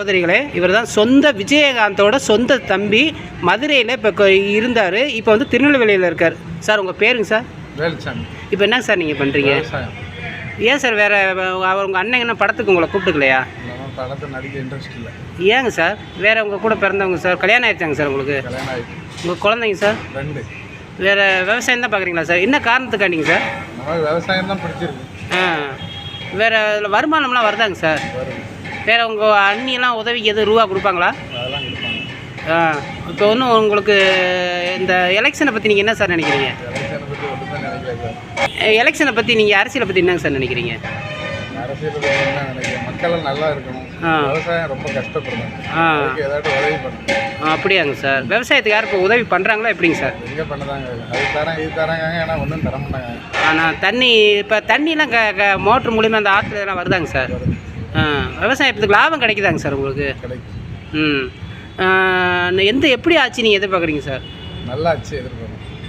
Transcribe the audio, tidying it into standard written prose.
சகோதரிகளே, இவர் தான் சொந்த விஜயகாந்தோட சொந்த தம்பி. மதுரையில் இப்போ இருந்தார், இப்போ வந்து திருநெல்வேலியில் இருக்கார். சார் உங்கள் பேருங்க சார்? வேலுச்சாமி. இப்போ என்ன சார் நீங்கள் பண்ணுறீங்க? ஏன் சார் வேறு அவர் உங்கள் அண்ணன் என்ன படத்துக்கு உங்களை கூப்பிட்டுக்கலையா? படத்தை நடிக்க இன்ட்ரெஸ்ட் இல்லை. ஏங்க சார்? வேறு உங்கள் கூட பிறந்தவங்க சார் கல்யாணம் ஆகிடுச்சாங்க சார் உங்களுக்கு? கல்யாணம் ஆகிடுச்சு. உங்கள் குழந்தைங்க சார்? 2. வேறு விவசாயம் தான் பார்க்குறீங்களா சார்? என்ன காரணத்துக்காண்டிங்க சார்? நமக்கு விவசாயம் தான் பிடிச்சிருக்கு. வேறு அதில் வருமானம்லாம் வருதாங்க சார்? வருது. வேறு உங்கள் அண்ணியெல்லாம் உதவிக்கு எதுவும் ரூபா கொடுப்பாங்களா? அதெல்லாம் கொடுப்பாங்க. இப்போ ஒன்றும் உங்களுக்கு இந்த எலெக்ஷனை பற்றி நீங்கள் என்ன சார் நினைக்கிறீங்க? எலெக்ஷனை பற்றி ஒன்றும் தான் நினைக்கல சார். எலெக்ஷனை பற்றி நீங்கள் அரசியலை பற்றி என்னங்க சார் நினைக்கிறீங்க? அரசியல் என்ன நினைக்கிறேன், மக்கள் நல்லா இருக்கணும். விவசாயம் ரொம்ப கஷ்டப்படுறாங்க. அதுக்கு ஏதாட்டும் உதவி பண்ணணும். அப்படியாங்க சார்? விவசாயத்துக்கு யாரும் இப்போ உதவி பண்ணுறாங்களா எப்படிங்க சார்? எங்கே பண்ணுறாங்க? அது தராங்க இது தராங்க, ஏன்னா ஒன்றும் தர மாட்டாங்க. ஆனால் தண்ணி இப்போ தண்ணியெலாம் மோட்ரு மூலிமா அந்த ஆற்றுல எல்லாம் வருதாங்க சார்? விவசாயத்துக்கு லாபம் கிடைக்குதாங்க சார் உங்களுக்கு? கிடைக்கும். எப்படி ஆச்சு நீங்கள் எதிர்பார்க்குறீங்க சார்? நல்லா ஆச்சு எதிர்பார்க்கணும்.